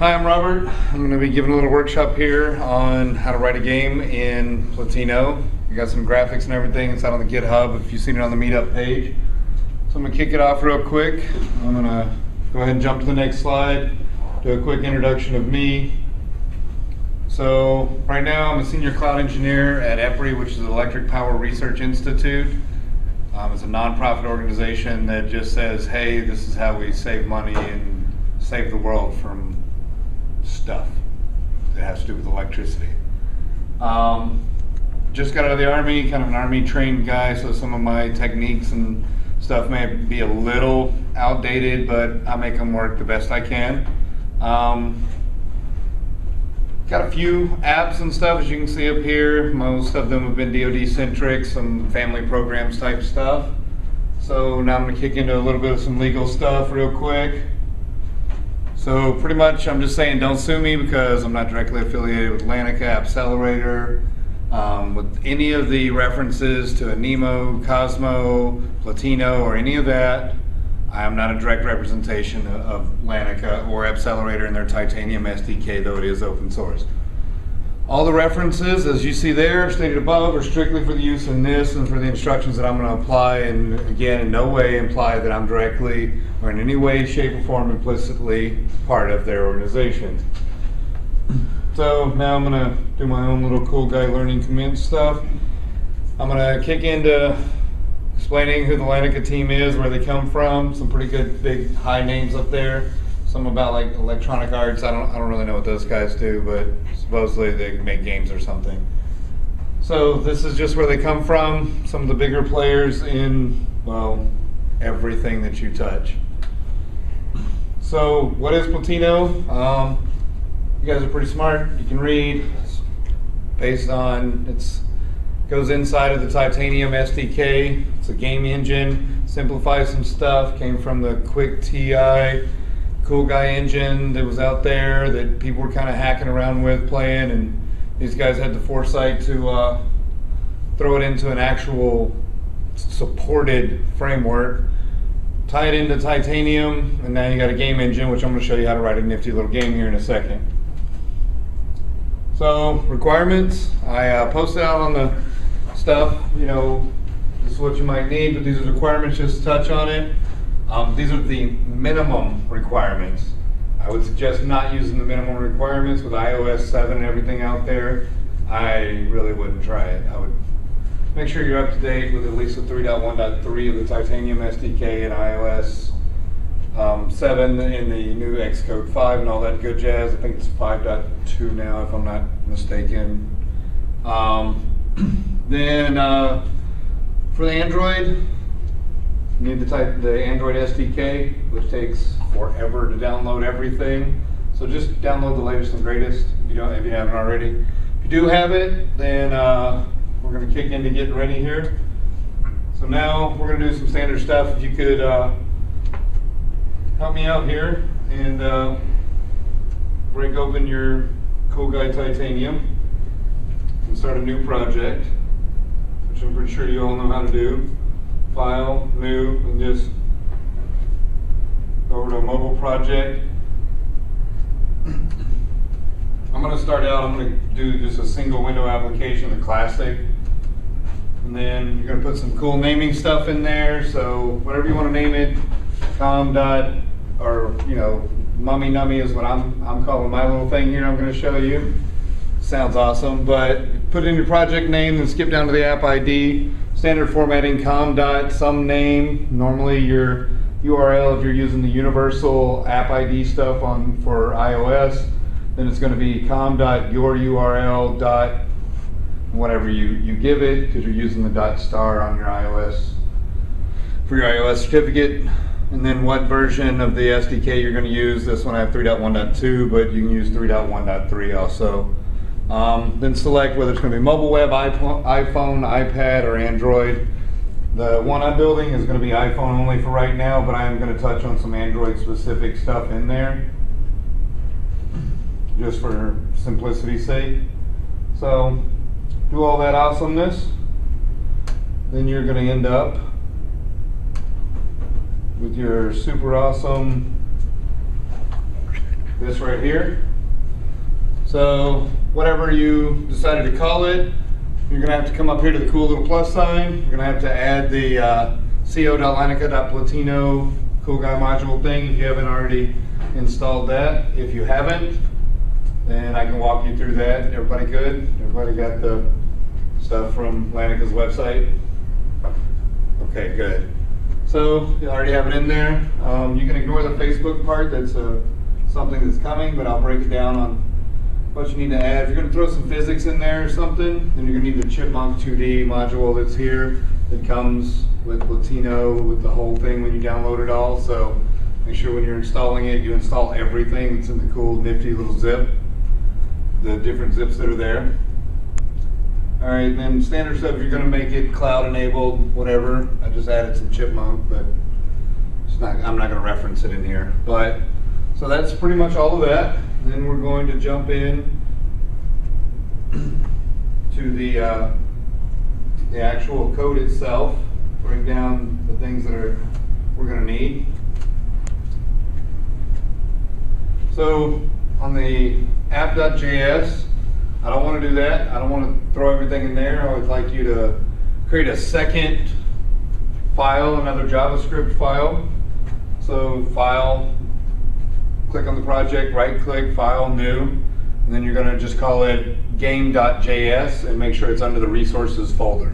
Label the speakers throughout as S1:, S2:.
S1: Hi, I'm Robert. I'm going to be giving a little workshop here on how to write a game in Platino. We got some graphics and everything. It's out on the GitHub if you've seen it on the meetup page. So I'm going to kick it off real quick. I'm going to go ahead and jump to the next slide, do a quick introduction of me. So right now I'm a senior cloud engineer at EPRI, which is the Electric Power Research Institute. It's a nonprofit organization that just says, hey, this is how we save money and save the world from stuff that has to do with electricity. Just got out of the Army, kind of an Army trained guy, so some of my techniques and stuff may be a little outdated, but I make them work the best I can. Got a few apps and stuff, as you can see up here. Most of them have been DoD centric, some family programs type stuff. So now I'm going to kick into a little bit of some legal stuff real quick. So pretty much I'm just saying don't sue me because I'm not directly affiliated with Lanica Accelerator. With any of the references to a Nemo, Cosmo, Platino, or any of that, I am not a direct representation of Lanica or Accelerator and their Titanium SDK, though it is open source. All the references, as you see there, stated above, are strictly for the use in this and for the instructions that I'm going to apply, and again, in no way imply that I'm directly or in any way, shape, or form implicitly part of their organization. So now I'm going to do my own little cool guy learning commence stuff. I'm going to kick into explaining who the Lanica team is, where they come from, some pretty good big high names up there. Some about like Electronic Arts. I don't really know what those guys do, but supposedly they make games or something. So this is just where they come from. Some of the bigger players in, well, everything that you touch. So what is Platino? You guys are pretty smart. You can read. It's based on, goes inside of the Titanium SDK. It's a game engine, simplifies some stuff, came from the Quick TI cool guy engine that was out there that people were kind of hacking around with, playing, and these guys had the foresight to throw it into an actual supported framework, tie it into Titanium, and now you got a game engine, which I'm going to show you how to write a nifty little game here in a second. So requirements, I posted out on the stuff, you know, this is what you might need, but these are the requirements, just touch on it. These are the minimum requirements. I would suggest not using the minimum requirements with iOS 7 and everything out there. I really wouldn't try it. I would make sure you're up to date with at least the 3.1.3 of the Titanium SDK and iOS 7 in the new Xcode 5 and all that good jazz. I think it's 5.2 now, if I'm not mistaken. Then for the Android, you need the Android SDK, which takes forever to download everything. So just download the latest and greatest if you haven't already. If you do have it, then we're going to kick into getting ready here. So now we're going to do some standard stuff. If you could help me out here and break open your Cool Guy Titanium and start a new project, which I'm pretty sure you all know how to do. File, new, and just go over to a mobile project. I'm going to start out, I'm going to do just a single window application, the classic. And then you're going to put some cool naming stuff in there, so whatever you want to name it, or you know, Mummy Nummy is what I'm calling my little thing here I'm going to show you. Sounds awesome, but put in your project name and skip down to the app ID. Standard formatting, some name. Normally your URL, if you're using the universal app ID stuff for iOS, then it's going to be com.yoururl. Whatever you give it, because you're using the .star on your iOS for your iOS certificate. And then what version of the SDK you're going to use. This one I have 3.1.2, but you can use 3.1.3 also. Then select whether it's going to be mobile web, iPhone, iPad, or Android. The one I'm building is going to be iPhone only for right now, but I am going to touch on some Android specific stuff in there, just for simplicity's sake. So do all that awesomeness, then you're going to end up with your super awesome this right here. So whatever you decided to call it, you're going to have to come up here to the cool little plus sign. You're going to have to add the co.lanica.platino cool guy module thing if you haven't already installed that. If you haven't, then I can walk you through that. Everybody good? Everybody got the stuff from Lanica's website? Okay, good. So you already have it in there. You can ignore the Facebook part. That's something that's coming, but I'll break it down on what you need to add. If you're going to throw some physics in there or something, then you're going to need the Chipmunk 2D module that's here. It comes with Platino, with the whole thing when you download it all. So make sure when you're installing it, you install everything that's in the cool, nifty little zip, the different zips that are there. All right, then standard stuff, if you're going to make it cloud enabled, whatever. I just added some Chipmunk, but I'm not going to reference it in here. But so that's pretty much all of that. Then we're going to jump in to the actual code itself, break down the things that we're going to need. So on the app.js, I don't want to do that. I don't want to throw everything in there. I would like you to create a second file, another JavaScript file. So file, click on the project, right click, file, new, and then you're going to just call it game.js and make sure it's under the resources folder.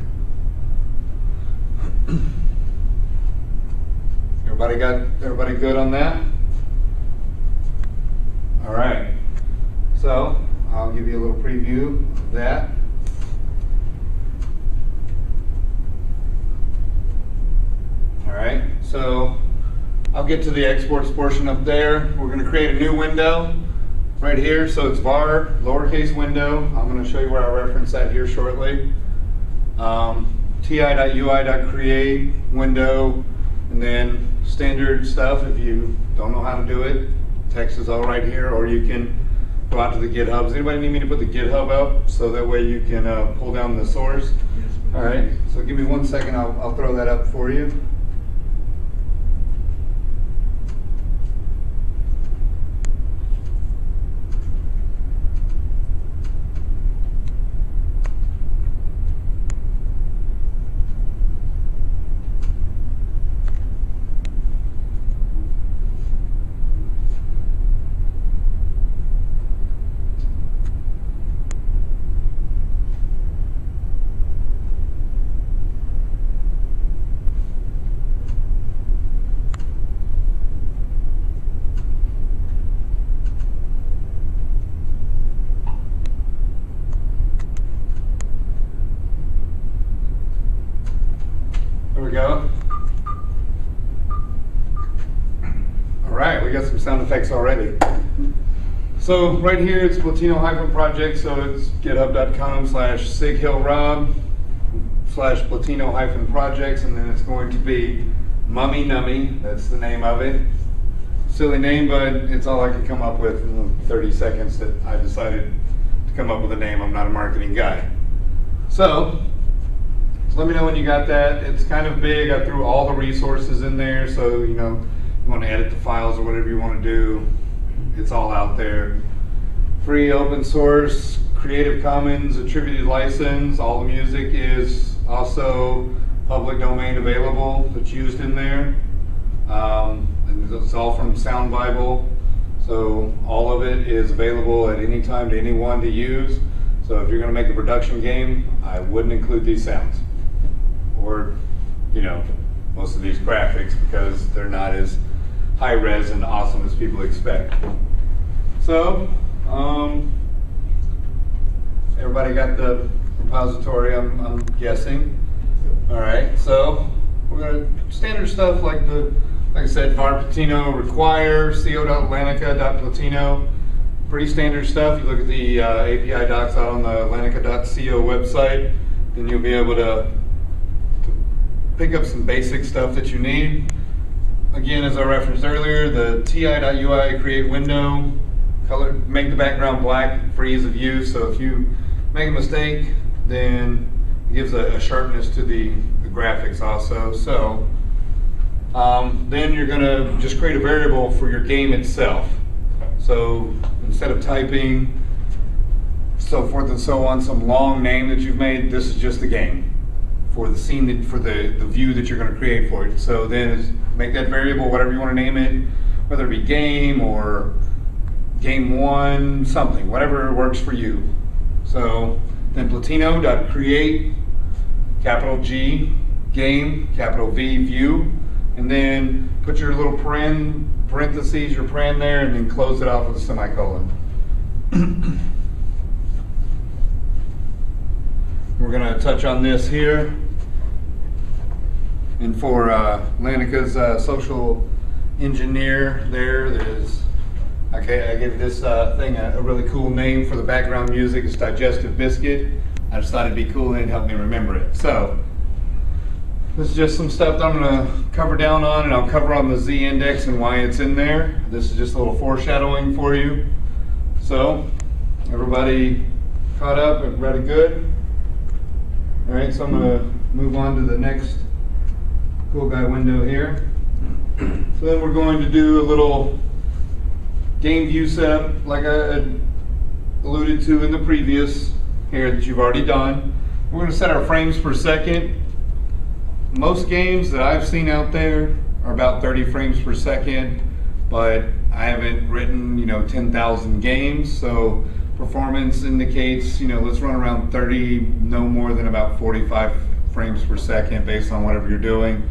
S1: Everybody good on that? All right. So I'll give you a little preview of that. All right. So I'll get to the exports portion up there. We're going to create a new window right here. So it's var, lowercase window. I'm going to show you where I reference that here shortly. ti.ui.create window, and then standard stuff. If you don't know how to do it, text is all right here, or you can go out to the GitHub. Does anybody need me to put the GitHub up so that way you can pull down the source? Yes, all right. So give me 1 second. I'll throw that up for you. There we go. All right, we got some sound effects already. So right here it's Platino-project, so it's github.com/SigHillRob/Platino-projects, and then it's going to be Mummy Nummy, that's the name of it. Silly name, but it's all I could come up with in the 30 seconds that I decided to come up with a name. I'm not a marketing guy. So let me know when you got that. It's kind of big. I threw all the resources in there, so you want to edit the files or whatever you want to do. It's all out there. Free, open source, Creative Commons, attributed license. All the music is also public domain available that's used in there. And it's all from Sound Bible, so all of it is available at any time to anyone to use. So if you're going to make a production game, I wouldn't include these sounds, or most of these graphics, because they're not as high res and awesome as people expect. So everybody got the repository, I'm guessing. All right, so we're going to standard stuff like I said, var Platino require co.lanica.platino. Pretty standard stuff. You look at the API docs out on the lanica.co website, then you'll be able to pick up some basic stuff that you need. Again, as I referenced earlier, the ti.ui create window, color, make the background black for ease of use. So if you make a mistake, then it gives a sharpness to the graphics also. So then you're going to just create a variable for your game itself. So instead of typing so forth and so on, some long name that you've made, this is just the game for the scene, for the view that you're going to create for it. So then make that variable whatever you want to name it, whether it be game or game one, something, whatever works for you. So then Platino.create, capital G, game, capital V, view, and then put your little parentheses, your paren there, and then close it off with a semicolon. We're going to touch on this here. And for Lanica's social engineer there's, okay, I gave this thing a really cool name for the background music. It's Digestive Biscuit. I just thought it'd be cool and help me remember it. So this is just some stuff that I'm going to cover down on, and I'll cover on the Z index and why it's in there. This is just a little foreshadowing for you. So everybody caught up? Everybody good? All right, so I'm going to move on to the next cool guy window here. So then we're going to do a little game view setup like I alluded to in the previous here that you've already done. We're going to set our frames per second. Most games that I've seen out there are about 30 frames per second, but I haven't written 10,000 games, so performance indicates let's run around 30, no more than about 45 frames per second based on whatever you're doing.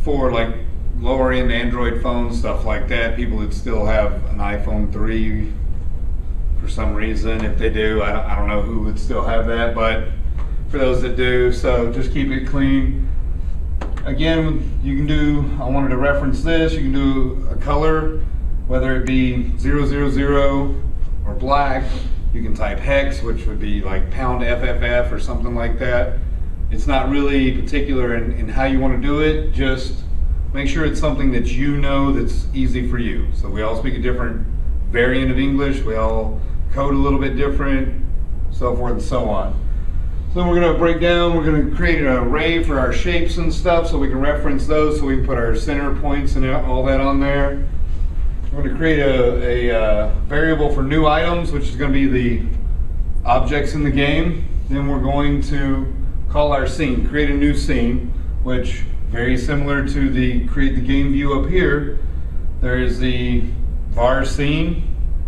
S1: For like lower end Android phones, stuff like that, people that still have an iPhone 3 for some reason, if they do, I don't know who would still have that, but for those that do, so just keep it clean. Again, you can do, I wanted to reference this, you can do a color, whether it be 000 or black. You can type hex, which would be like pound FFF or something like that. It's not really particular in how you want to do it, just make sure it's something that you know that's easy for you. So we all speak a different variant of English, we all code a little bit different, so forth and so on. So then we're going to break down, we're going to create an array for our shapes and stuff so we can reference those, so we can put our center points and all that on there. We're going to create a variable for new items, which is going to be the objects in the game. Then we're going to call our scene, create a new scene, which very similar to the create the game view up here. There is the var scene,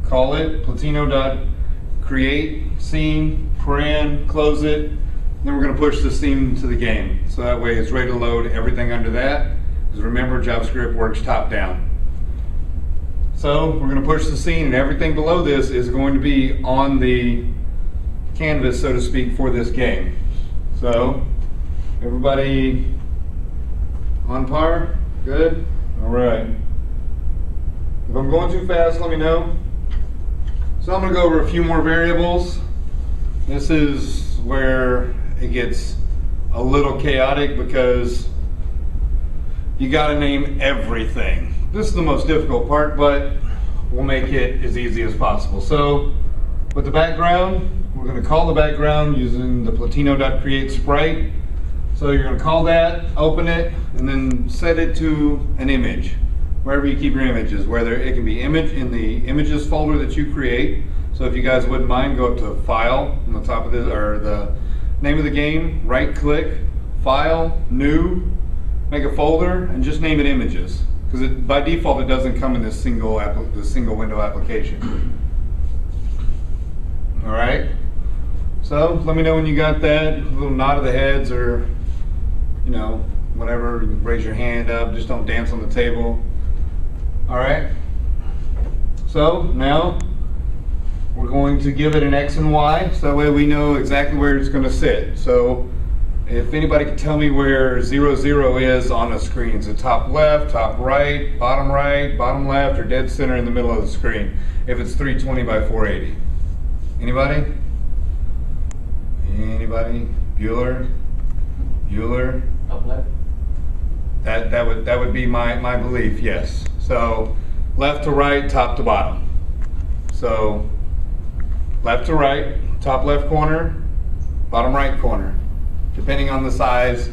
S1: call it Platino.create scene, paren, close it, and then we're going to push the scene to the game. So that way it's ready to load everything under that, because remember JavaScript works top down. So we're going to push the scene, and everything below this is going to be on the canvas, so to speak, for this game. So everybody on par? Good? All right. If I'm going too fast, let me know. So I'm going to go over a few more variables. This is where it gets a little chaotic because you got to name everything. This is the most difficult part, but we'll make it as easy as possible. So with the background, we're going to call the background using the Platino.create sprite. So you're going to call that, open it, and then set it to an image, wherever you keep your images, whether it can be image in the images folder that you create. So if you guys wouldn't mind, go up to File on the top of this, or the name of the game, right click, File, New, make a folder, and just name it Images. Because by default it doesn't come in this single window application. All right. So let me know when you got that. A little nod of the heads, or whatever. Raise your hand up. Just don't dance on the table. All right. So now we're going to give it an X and Y, so that way we know exactly where it's going to sit. So if anybody can tell me where 00 is on a screen, is it top left, top right, bottom left, or dead center in the middle of the screen? If it's 320 by 480. Anybody? Anybody? Bueller?
S2: Top left.
S1: That would be my belief. Yes. So left to right, top to bottom. So left to right, top left corner, bottom right corner. Depending on the size,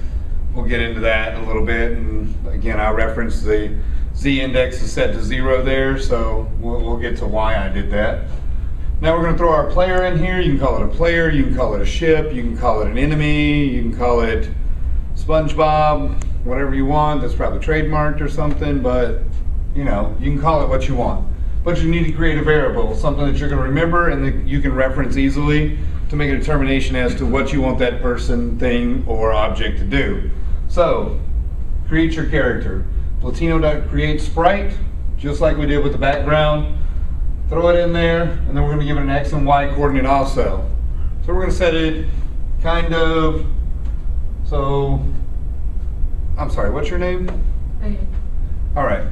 S1: we'll get into that in a little bit. And again, I referenced the Z index is set to 0 there, so we'll get to why I did that. Now we're going to throw our player in here. You can call it a player, you can call it a ship, you can call it an enemy, you can call it SpongeBob, whatever you want. That's probably trademarked or something, but you know, you can call it what you want. But you need to create a variable, something that you're going to remember and that you can reference easily to make a determination as to what you want that person, thing, or object to do. So, create your character. Platino.create sprite, just like we did with the background. Throw it in there, and then we're going to give it an X and Y coordinate also. So we're going to set it kind of, so, I'm sorry, what's your name?
S3: Okay.
S1: All right.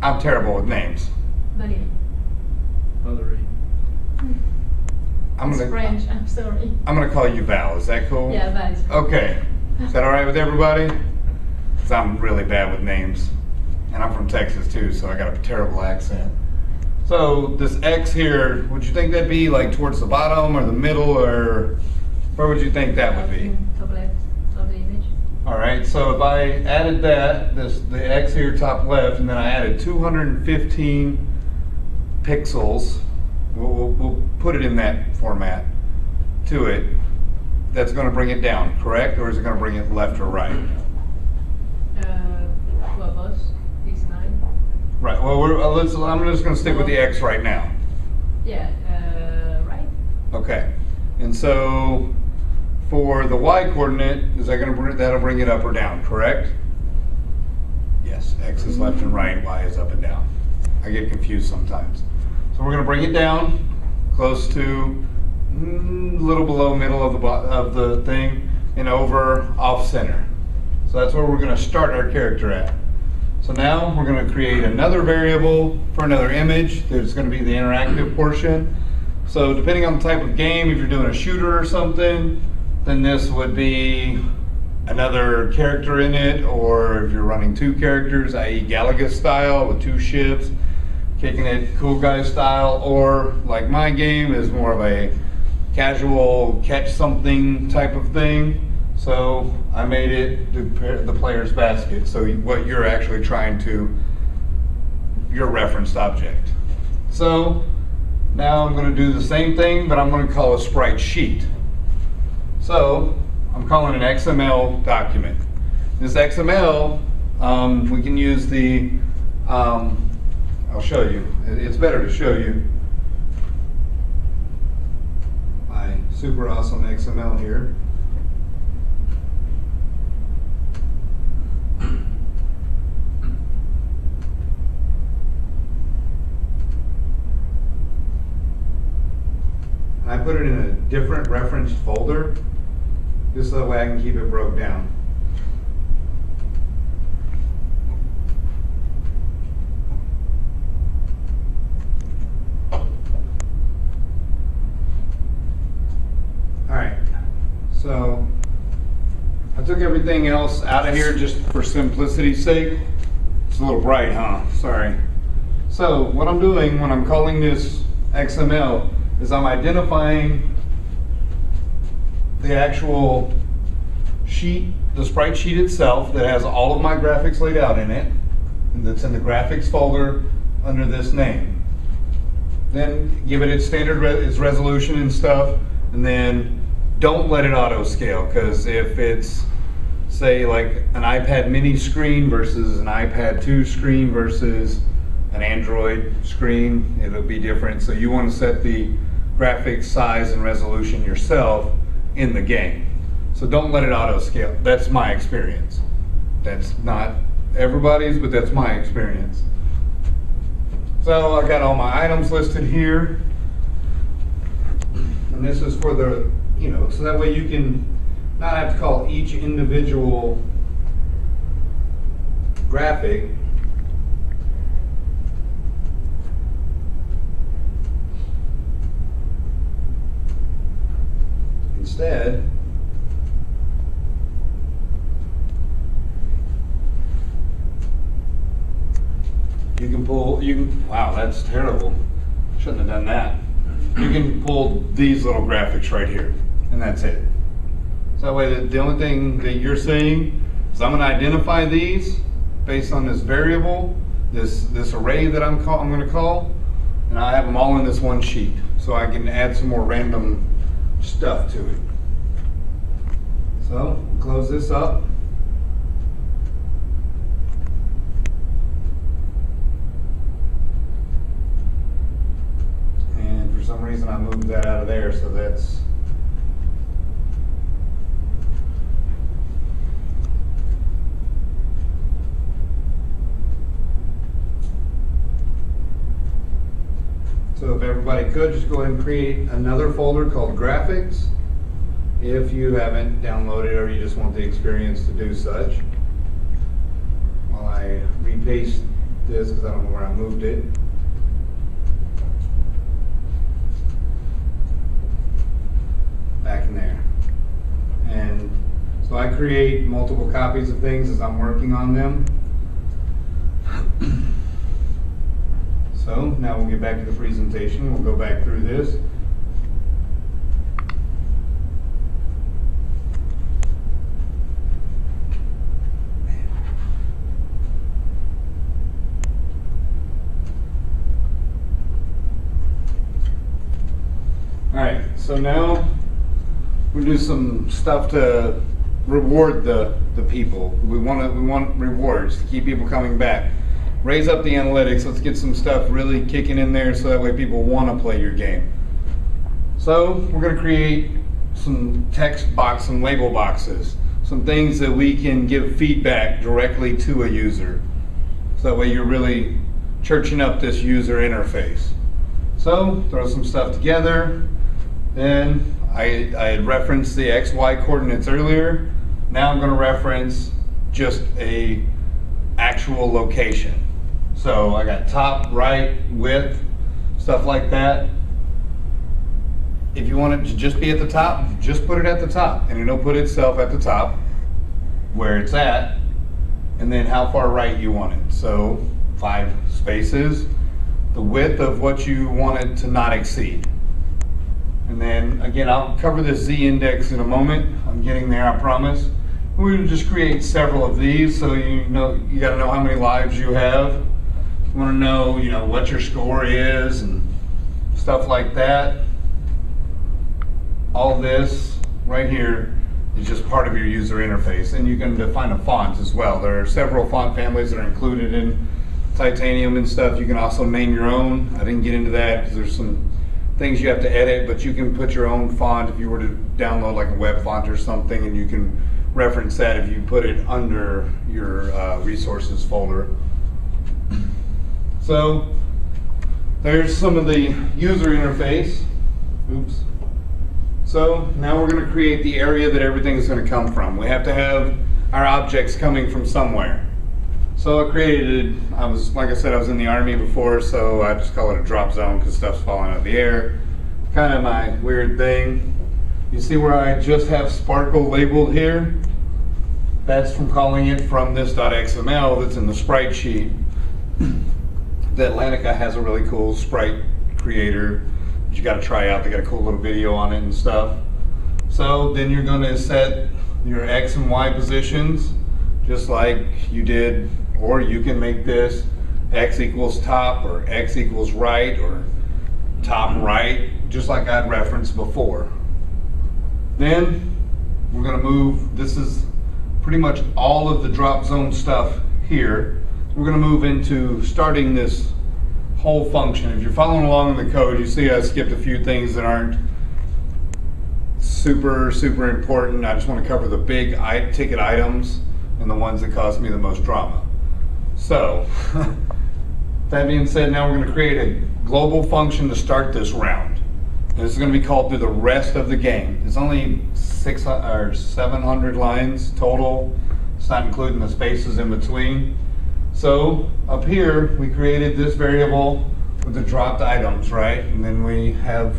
S1: I'm terrible with names.
S3: Maria.
S2: Valerie.
S3: It's French, I'm sorry.
S1: I'm going to call you Val. Is that cool?
S3: Yeah, Val is French.
S1: Okay. Is that all right with everybody? Because I'm really bad with names. And I'm from Texas too, so I got a terrible accent. So this X here, would you think that'd be like towards the bottom or the middle, or where would you think that would be?
S3: Top left of the image.
S1: All right, so if I added that, the X here top left, and then I added 215 pixels, we'll put it in that format to it, that's going to bring it down, correct? Or is it going to bring it left or right?
S3: Two of us, this 9.
S1: Right, well, I'm just going to stick with the X right now.
S3: Yeah, right.
S1: Okay, and so for the Y coordinate, is that going to that'll bring it up or down, correct? Yes, X is left and right, Y is up and down. I get confused sometimes. So we're going to bring it down close to a little below middle of the thing and over off center. So that's where we're going to start our character at. So now we're going to create another variable for another image. There's going to be the interactive portion. So depending on the type of game, if you're doing a shooter or something, then this would be another character in it, or if you're running 2 characters, i.e. Galaga style with 2 ships, kicking it cool guy style, or like my game is more of a casual catch something type of thing. So I made it the player's basket, so what you're actually trying to, your referenced object. So now I'm going to do the same thing, but I'm going to call a sprite sheet. So I'm calling an XML document. This XML, we can use the, I'll show you. It's better to show you my super awesome XML here. I put it in a different referenced folder, just so that way I can keep it broke down. Alright, so I took everything else out of here just for simplicity's sake. It's a little bright, huh? Sorry. So what I'm doing when I'm calling this XML is I'm identifying the actual sheet, the sprite sheet itself that has all of my graphics laid out in it, and that's in the graphics folder under this name. Then give it its standard its resolution and stuff, and then don't let it auto scale, because if it's, say, like an iPad mini screen versus an iPad 2 screen versus an Android screen, it'll be different. So you want to set the graphics size and resolution yourself in the game. So don't let it auto scale. That's my experience. That's not everybody's, but that's my experience. So I got all my items listed here. And this is for the, so that way you can not have to call each individual graphic. Instead, wow, that's terrible. Shouldn't have done that. You can pull these little graphics right here, and that's it. So that way the only thing that you're seeing is I'm going to identify these based on this variable, this array that I'm going to call, and I have them all in this one sheet, so I can add some more random stuff to it. So close this up. And for some reason I moved that out of there, so that's so if everybody could just go ahead and create another folder called graphics if you haven't downloaded or you just want the experience to do such. While I repaste this because I don't know where I moved it. Back in there. And so I create multiple copies of things as I'm working on them. So now we'll get back to the presentation. We'll go back through this. All right, so now we'll do some stuff to reward the people. We want rewards to keep people coming back. Raise up the analytics. Let's get some stuff really kicking in there so that way people want to play your game. So we're going to create some text box, some label boxes, some things that we can give feedback directly to a user. So that way you're really churching up this user interface. So throw some stuff together. Then I had referenced the XY coordinates earlier. Now I'm going to reference just a actual location. So I got top, right, width, stuff like that. If you want it to just be at the top, just put it at the top, and it'll put itself at the top where it's at, and then how far right you want it. So 5 spaces, the width of what you want it to not exceed. And then again, I'll cover this Z index in a moment. I'm getting there, I promise. We'll just create several of these, so you got to know how many lives you have. You want to know, what your score is and stuff like that. All this right here is just part of your user interface, and you can define a font as well. There are several font families that are included in Titanium and stuff. You can also name your own. I didn't get into that because there's some things you have to edit, but you can put your own font if you were to download like a web font or something, and you can reference that if you put it under your resources folder. So there's some of the user interface. Oops. So now we're going to create the area that everything is going to come from. We have to have our objects coming from somewhere. So I created, like I said, I was in the Army before, so I just call it a drop zone because stuff's falling out of the air. Kind of my weird thing. You see where I just have sparkle labeled here? That's from calling it from this .xml that's in the sprite sheet. That Lanica has a really cool sprite creator that you got to try out. They got a cool little video on it and stuff. So then you're going to set your X and Y positions just like you did, or you can make this X equals top or X equals right or top right, just like I'd referenced before. Then we're going to move, this is pretty much all of the drop zone stuff here. We're going to move into starting this whole function. If you're following along in the code, you see I skipped a few things that aren't super important. I just want to cover the big ticket items and the ones that cause me the most drama. So, that being said, now we're going to create a global function to start this round. And this is going to be called through the rest of the game. It's only 600 or 700 lines total. It's not including the spaces in between. So up here, we created this variable with the dropped items, right? And then we have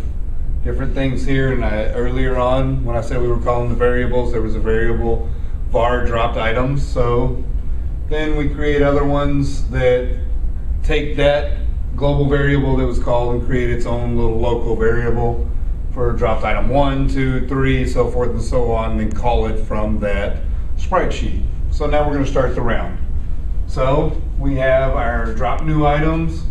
S1: different things here. And earlier on, when I said we were calling the variables, there was a variable var dropped items. So then we create other ones that take that global variable that was called and create its own little local variable. for dropped item 1, 2, 3, so forth and so on, and then call it from that sprite sheet. So now we're going to start the round. So we have our drop new items,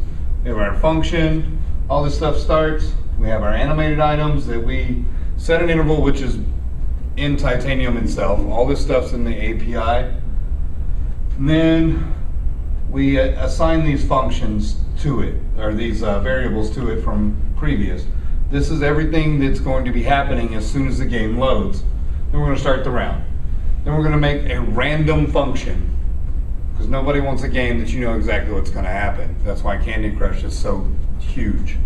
S1: we have our function, all this stuff starts. We have our animated items that we set an interval, which is in Titanium itself. All this stuff's in the API. And then we assign these functions to it, or these variables to it from previous. This is everything that's going to be happening as soon as the game loads. Then we're going to start the round. Then we're going to make a random function, because nobody wants a game that you know exactly what's going to happen. That's why Candy Crush is so huge.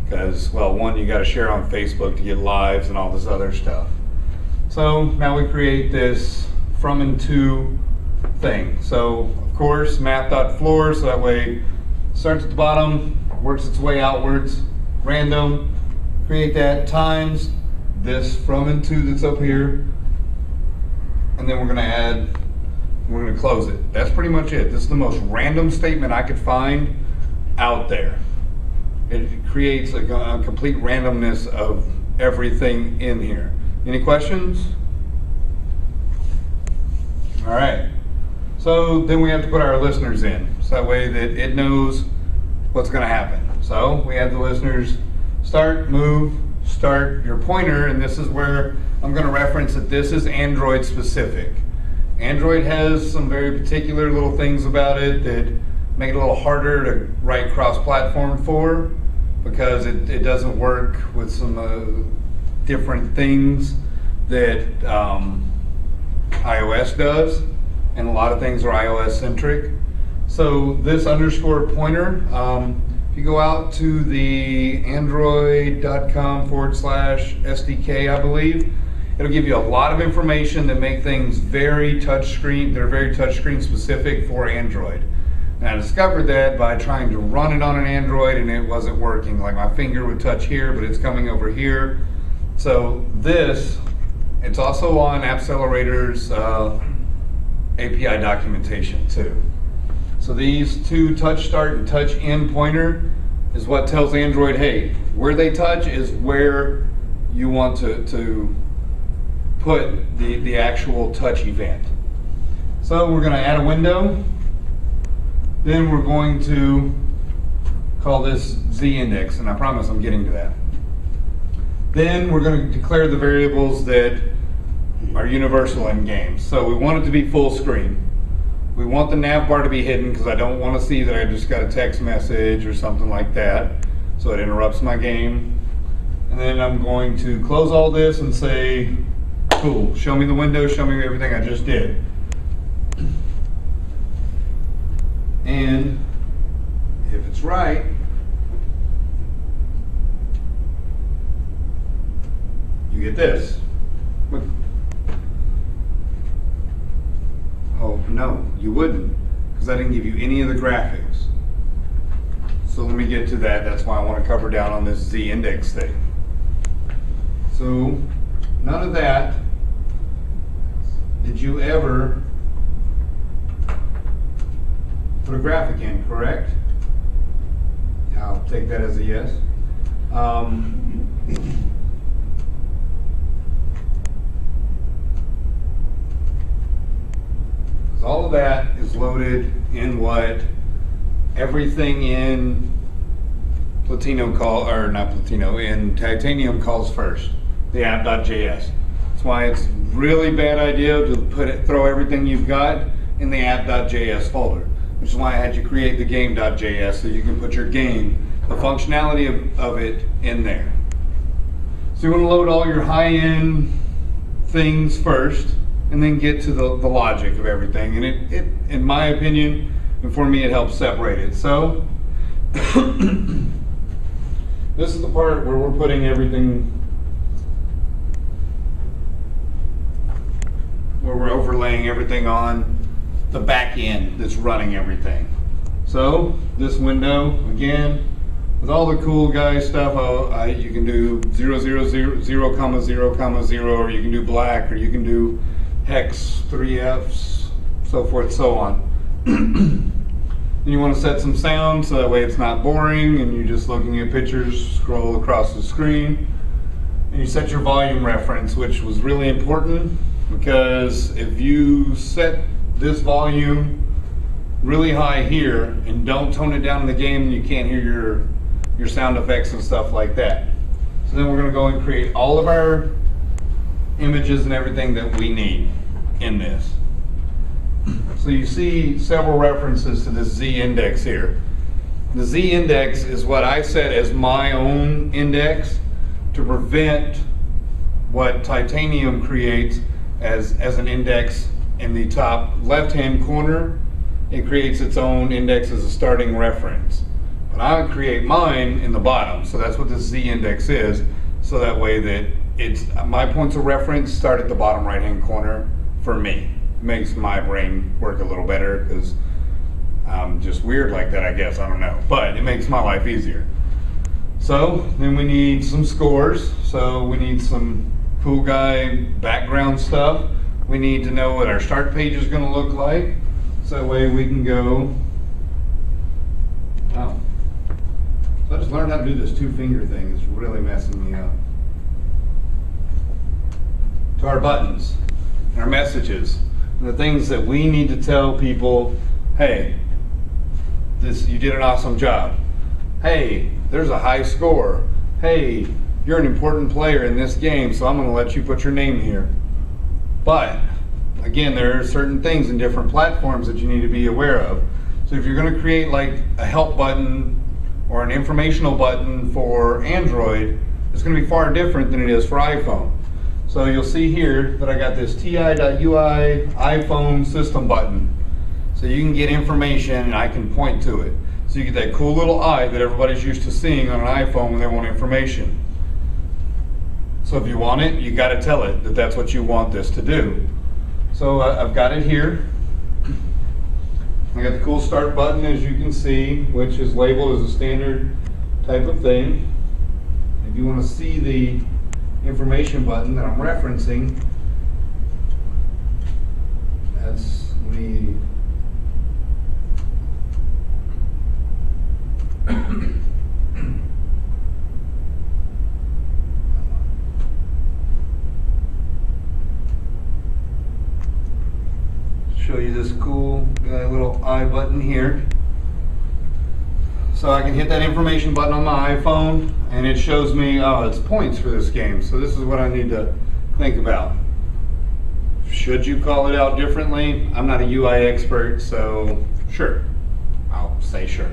S1: Because, well, one, you got to share on Facebook to get lives and all this other stuff. So now we create this from and to thing. So, of course, math.floor, so that way it starts at the bottom, works its way outwards, random, create that times this from and to that's up here, and then we're going to add, we're going to close it. That's pretty much it. This is the most random statement I could find out there. It creates a complete randomness of everything in here. Any questions? All right. So then we have to put our listeners in, so that way that it knows what's going to happen. So we have the listeners start, move, start your pointer, and this is where I'm going to reference that this is Android specific. Android has some very particular little things about it that make it a little harder to write cross-platform for, because it doesn't work with some different things that iOS does, and a lot of things are iOS centric. So this underscore pointer, if you go out to the android.com/SDK, I believe, it'll give you a lot of information that make things very touchscreen. They're very touchscreen specific for Android. And I discovered that by trying to run it on an Android, and it wasn't working. Like my finger would touch here, but it's coming over here. So this, it's also on Appcelerator's API documentation too. So these two, touch start and touch end pointer, is what tells Android, hey, where they touch is where you want to put the actual touch event. So we're going to add a window. Then we're going to call this z-index, and I promise I'm getting to that. Then we're going to declare the variables that are universal in games. So we want it to be full screen. We want the nav bar to be hidden, because I don't want to see that I just got a text message or something like that, so it interrupts my game. And then I'm going to close all this and say, cool, show me the window, show me everything I just did. And if it's right, you get this. Oh, no, you wouldn't, because I didn't give you any of the graphics. So let me get to that. That's why I want to cover down on this z-index thing. So none of that. Did you ever put a graphic in, correct? I'll take that as a yes. All of that is loaded in what everything in Platino or not Platino, in Titanium calls first, the app.js. That's why it's really bad idea to throw everything you've got in the app.js folder, which is why I had you create the game.js so you can put your game, the functionality of it, in there. So you want to load all your high-end things first, and then get to the logic of everything. And it, in my opinion, and for me, it helps separate it. So this is the part where we're putting everything, where we're overlaying everything on the back end that's running everything. So this window, again, with all the cool guy stuff, you can do 0, 0, 0, 0, 0, 0, or you can do black, or you can do hex, 3Fs, so forth, so on. And you want to set some sound so that way it's not boring and you're just looking at pictures scroll across the screen. And you set your volume reference, which was really important because if you set this volume really high here and don't tone it down in the game, you can't hear your sound effects and stuff like that. So then we're going to go and create all of our images and everything that we need in this. So you see several references to this Z index here. The Z index is what I set as my own index to prevent what Titanium creates as an index in the top left-hand corner. It creates its own index as a starting reference. But I would create mine in the bottom, so that's what this Z index is, so that way that it's my points of reference start at the bottom right-hand corner for me. Makes my brain work a little better because I'm just weird like that, I guess, I don't know. But it makes my life easier. So then we need some scores. So we need some cool guy background stuff. We need to know what our start page is going to look like. So that way we can go, wow. So I just learned how to do this two-finger thing. It's really messing me up. To our buttons, and our messages, and the things that we need to tell people, hey, you did an awesome job. Hey, there's a high score. Hey, you're an important player in this game, so I'm going to let you put your name here. But again, there are certain things in different platforms that you need to be aware of. So if you're going to create like a help button or an informational button for Android, it's going to be far different than it is for iPhone. So you'll see here that I got this ti.ui iPhone system button. So you can get information and I can point to it. So you get that cool little eye that everybody's used to seeing on an iPhone when they want information. So if you want it, you got to tell it that that's what you want this to do. So I've got it here. I got the cool start button, as you can see, which is labeled as a standard type of thing. If you want to see the information button that I'm referencing, that's me. Show you this cool little I button here. So I can hit that information button on my iPhone and it shows me, oh, it's points for this game. So this is what I need to think about. Should you call it out differently? I'm not a UI expert, so sure, I'll say sure.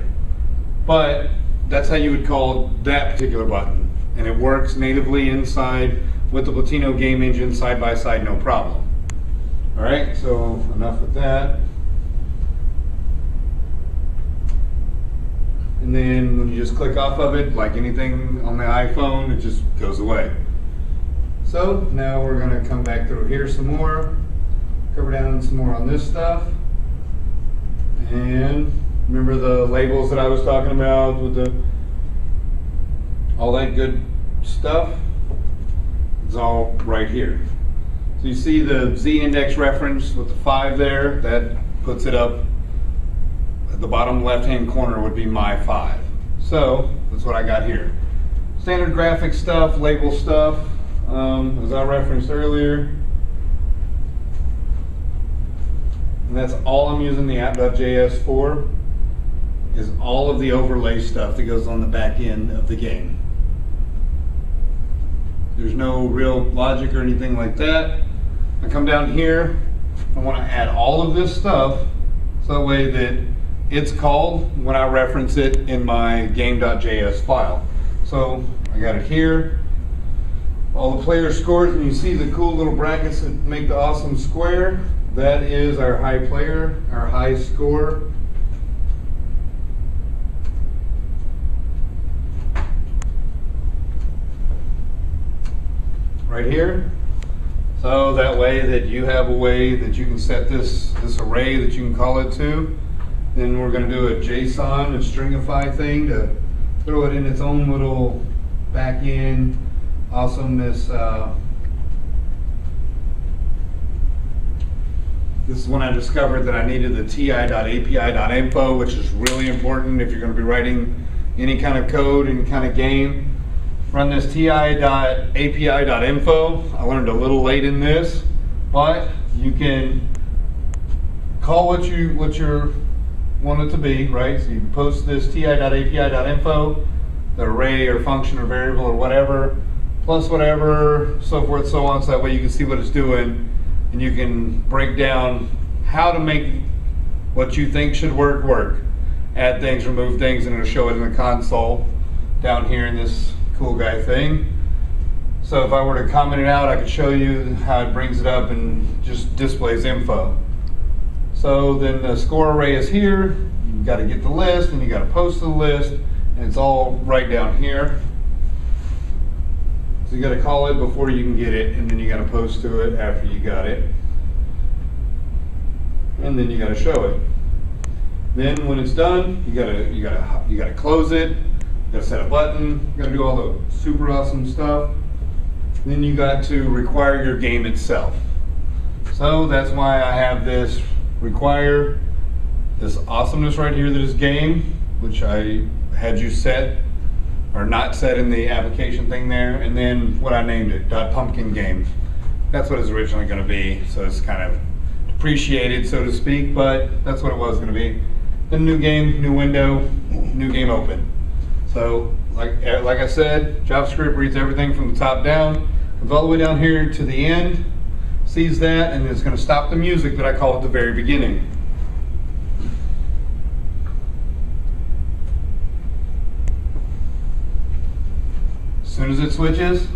S1: But that's how you would call that particular button. And it works natively inside with the Platino game engine side by side, no problem. All right, so enough with that. And then when you just click off of it, like anything on the iPhone, it just goes away. So now we're going to come back through here some more, cover down some more on this stuff. And remember the labels that I was talking about with all that good stuff? It's all right here. So you see the Z index reference with the 5 there, that puts it up at the bottom left-hand corner would be my 5. So that's what I got here. Standard graphic stuff, label stuff, as I referenced earlier. And that's all I'm using the app.js for, is all of the overlay stuff that goes on the back end of the game. There's no real logic or anything like that. I come down here, I want to add all of this stuff so that way that it's called when I reference it in my game.js file. So I got it here, all the player scores, and you see the cool little brackets that make the awesome square. That is our high player, our high score. Right here. So that way that you have a way that you can set this array that you can call it to. Then we're going to do a JSON and stringify thing to throw it in its own little back end awesomeness. This is when I discovered that I needed the ti.api.info, which is really important if you're going to be writing any kind of code, any kind of game. run this ti.api.info. I learned a little late in this, but you can call what you want it to be, right? So you post this ti.api.info, the array or function or variable or whatever, plus whatever, so forth, so on, so that way you can see what it's doing, and you can break down how to make what you think should work. Add things, remove things, and it'll show it in the console down here in this cool guy thing. So if I were to comment it out, I could show you how it brings it up and just displays info. So then the score array is here. You got to get the list, and you got to post the list, and it's all right down here. So you got to call it before you can get it, and then you got to post to it after you got it, and then you got to show it. Then when it's done, you gotta close it. You gotta set a button. You gotta do all the super awesome stuff. Then you got to require your game itself. So that's why I have this require, this awesomeness right here that is game, which I had you set or not set in the application thing there, and then what I named it, .pumpkin game. That's what it's originally going to be. So it's kind of depreciated, so to speak, but that's what it was going to be. Then new game, new window, new game open. So like I said, JavaScript reads everything from the top down, comes all the way down here to the end, sees that, and it's going to stop the music that I call at the very beginning. As soon as it switches,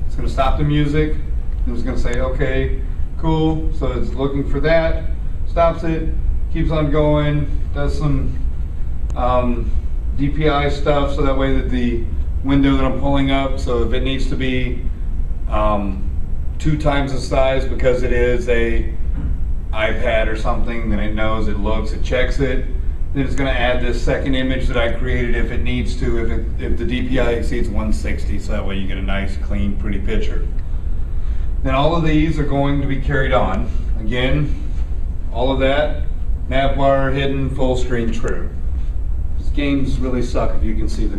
S1: it's going to stop the music, and it's going to say, okay, cool. So it's looking for that, stops it, keeps on going, does some DPI stuff, so that way that the window that I'm pulling up, so if it needs to be 2 times the size because it is a iPad or something, then it knows, it looks, it checks it. Then it's going to add this second image that I created if it needs to, if the DPI exceeds 160, so that way you get a nice, clean, pretty picture. Then all of these are going to be carried on. Again, all of that, navbar hidden, full screen true. These games really suck if you can see the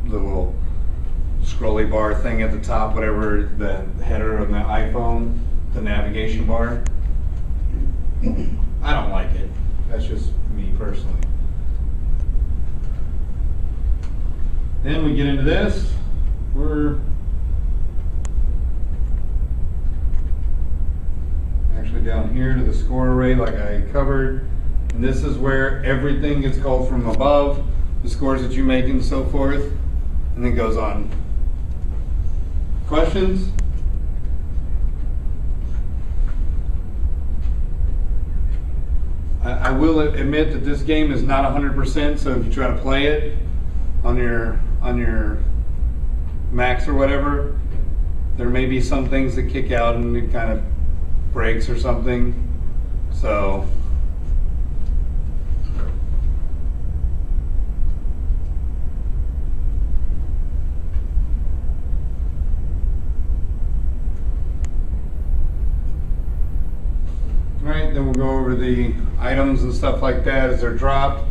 S1: little scrolly bar thing at the top, whatever the header of the iPhone, the navigation bar. I don't like it. That's just me personally. Then we get into this. We're actually down here to the score array like I covered. And this is where everything gets called from above, the scores that you make and so forth, and then goes on. Questions? I will admit that this game is not 100%, so if you try to play it on your Macs or whatever, there may be some things that kick out and it kind of breaks or something. So Alright, then we'll go over the items and stuff like that as they're dropped,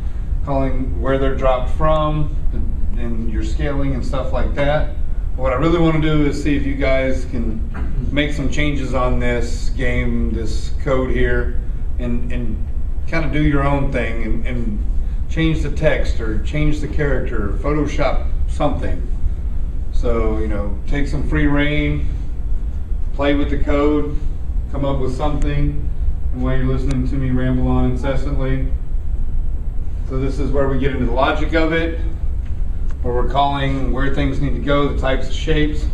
S1: calling where they're dropped from, and your scaling and stuff like that. But what I really want to do is see if you guys can make some changes on this game, this code here, and kind of do your own thing and change the text or change the character, Photoshop something. So, you know, take some free reign, play with the code, come up with something. While you're listening to me ramble on incessantly. So this is where we get into the logic of it, where we're calling where things need to go, the types of shapes,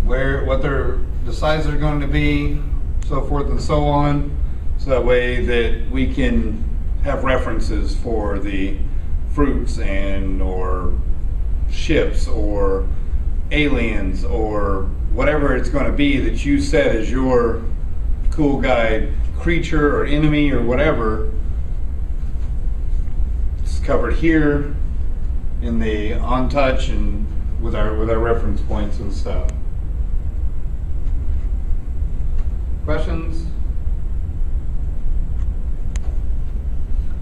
S1: what the sizes are going to be, so forth and so on, so that way that we can have references for the fruits and or ships or aliens or whatever it's going to be that you set as your cool guide creature or enemy or whatever. It's covered here in the on touch and with our reference points and stuff. Questions?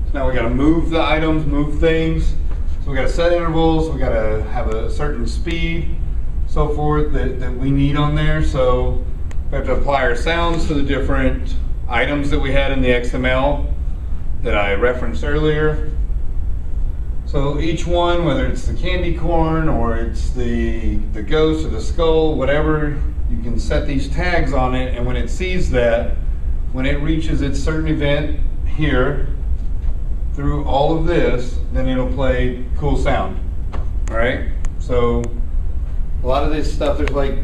S1: So now we got to move the items, move things. So we got to set intervals. We got to have a certain speed. so forth that we need on there. So we have to apply our sounds to the different items that we had in the XML that I referenced earlier. So each one, whether it's the candy corn or it's the ghost or the skull, whatever, you can set these tags on it, and when it sees that, when it reaches its certain event here, through all of this, then it'll play cool sound. All right? So a lot of this stuff, there's like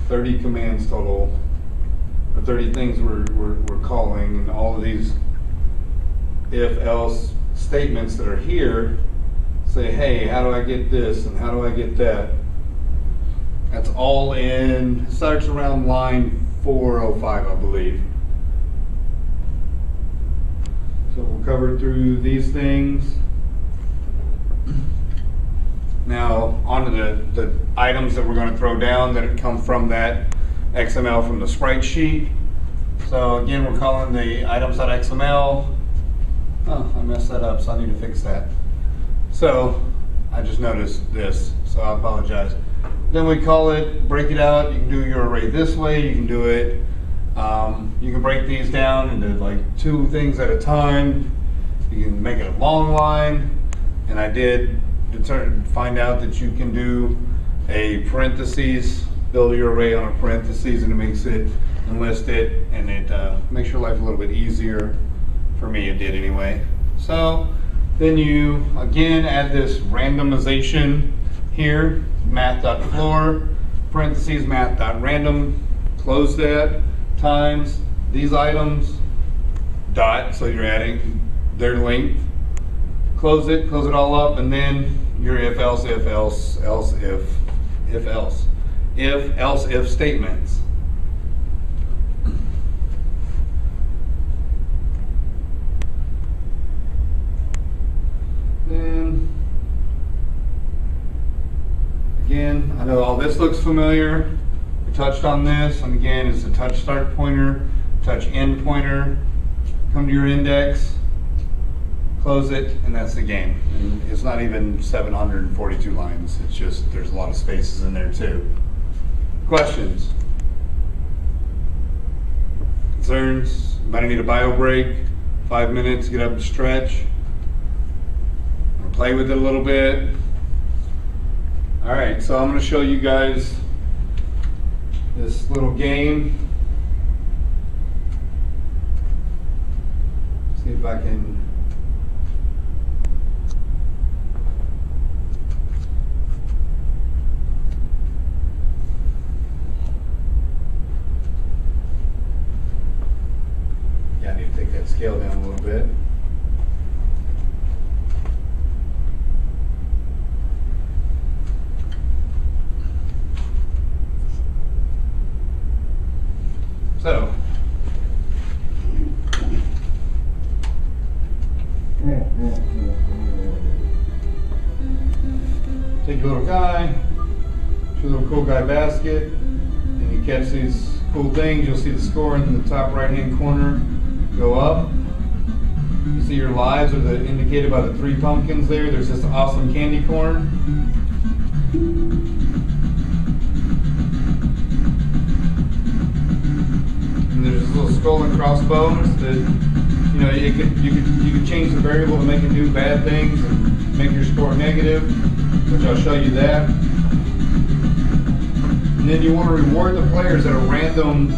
S1: 30 commands total, or 30 things we're calling, and all of these if-else statements that are here say, hey, how do I get this and how do I get that? That's all in, starts around line 405, I believe. So we'll cover through these things. Now, onto the items that we're going to throw down that come from that XML from the sprite sheet. So again, we're calling the items.xml. Oh, I messed that up, so I need to fix that. So I just noticed this, so I apologize. Then we call it, break it out. You can do your array this way. You can do it, you can break these down into like 2 things at a time. You can make it a long line. And I did find out that you can do a parentheses, build your array on a parentheses, and it makes it enlist it, and it makes your life a little bit easier. For me, it did anyway. So then you, again, add this randomization here, math.floor, parentheses, math.random, close that, times these items, dot, so you're adding their length, close it all up, and then your if else, if statements. Then, again, I know all this looks familiar. We touched on this, and again, it's a touch start pointer, touch end pointer. Come to your index, close it, and that's the game. And it's not even 742 lines. It's just, there's a lot of spaces in there too. Questions? Concerns? Might need a bio break, 5 minutes, get up and stretch. Play with it a little bit. All right, so I'm going to show you guys this little game. See if I can. Yeah, I need to take that scale down a little bit. So, take your little guy, your little cool guy basket, and you catch these cool things. You'll see the score in the top right hand corner go up. You see your lives are indicated by the 3 pumpkins there. There's this awesome candy corn. There's this little skull and crossbones that, you know, you could change the variable to make it do bad things and make your score negative, which I'll show you that. And then you want to reward the players at a random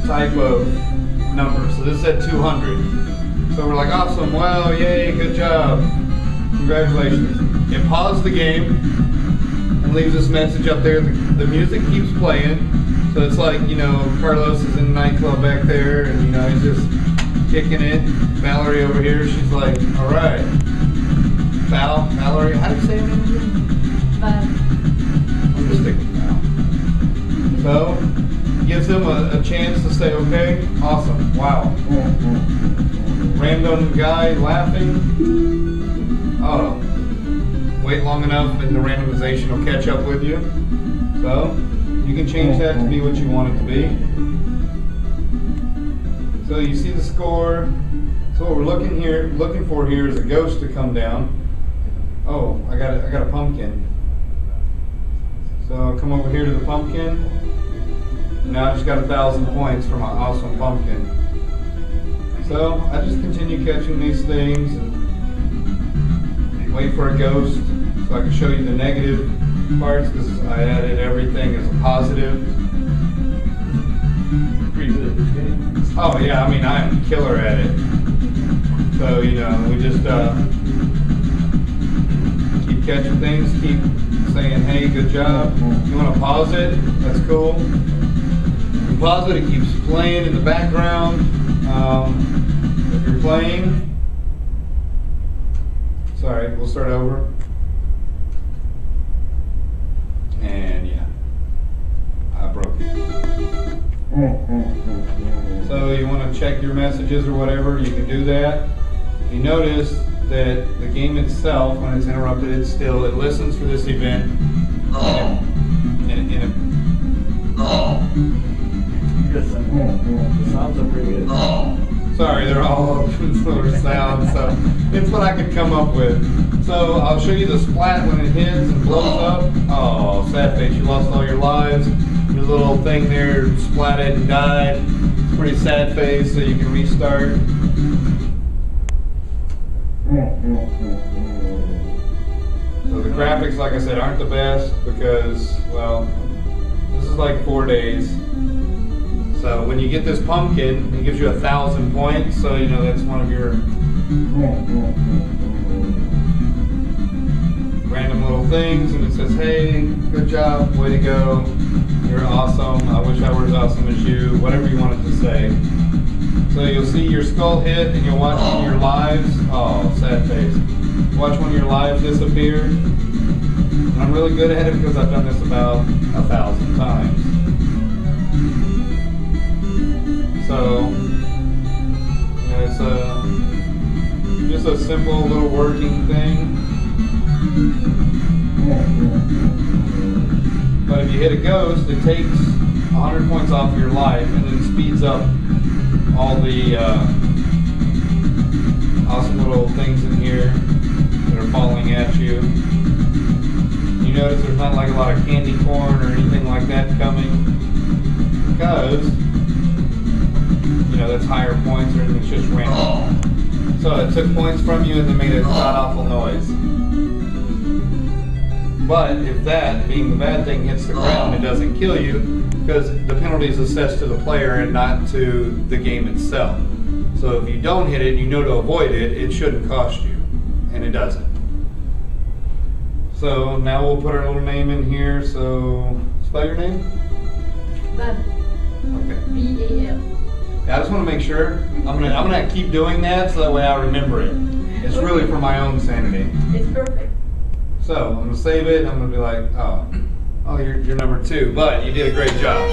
S1: type of number. So this is at 200. So we're like, awesome, wow, yay, good job, congratulations. It pauses the game and leaves this message up there. The music keeps playing. So it's like, you know, Carlos is in a nightclub back there, and, you know, he's just kicking it. Valerie over here, she's like, all right. Valerie, how do you say her name again?
S3: Val.
S1: I'm just sticking with Val. So, gives them a chance to say, okay, awesome, wow. Random guy laughing. Oh, wait long enough and the randomization will catch up with you. So, you can change that to be what you want it to be. So you see the score. So what we're looking for here is a ghost to come down. Oh, I got a pumpkin. So I'll come over here to the pumpkin. Now I just got 1,000 points for my awesome pumpkin. So I just continue catching these things and wait for a ghost so I can show you the negative parts because I added everything as a positive.
S2: Pretty good at this game.
S1: Oh yeah, I mean I'm a killer at it. So you know, we just keep catching things, keep saying, hey, good job. You want to pause it? That's cool. You pause it, it keeps playing in the background. If you're playing, sorry, we'll start over. And yeah, I broke it. So you want to check your messages or whatever, you can do that. You notice that the game itself, when it's interrupted, it listens for this event.
S2: The sounds are pretty good.
S1: Sorry, they're all open source sounds, so it's what I could come up with. So I'll show you the splat when it hits and blows up. Oh, sad face, you lost all your lives. Your little thing there splatted and died. It's pretty sad face, so you can restart. So the graphics, like I said, aren't the best because, well, this is like 4 days. So when you get this pumpkin, it gives you 1,000 points. So you know that's one of your random little things, and it says, "Hey, good job, way to go, you're awesome. I wish I were as awesome as you." Whatever you want it to say. So you'll see your skull hit, and you'll watch one of your lives. Oh, sad face. Watch one of your lives disappear. And I'm really good at it because I've done this about 1,000 times. So, you know, it's just a simple little working thing. But if you hit a ghost, it takes 100 points off your life and then speeds up all the awesome little things in here that are falling at you. You notice there's not like a lot of candy corn or anything like that coming because, you know, that's higher points or it's just random. So it took points from you and then made a god-awful noise. But if that, being the bad thing, hits the ground, it doesn't kill you because the penalty is assessed to the player and not to the game itself. So if you don't hit it and you know to avoid it, it shouldn't cost you, and it doesn't. So now we'll put our little name in here. So spell your name.
S3: Val.
S1: Okay.
S3: V-A-L.
S1: Yeah, I just want to make sure. I'm gonna keep doing that so that way I remember it. It's really for my own sanity.
S3: It's perfect.
S1: So I'm gonna save it. I'm gonna be like, oh, you're number 2, but you did a great job.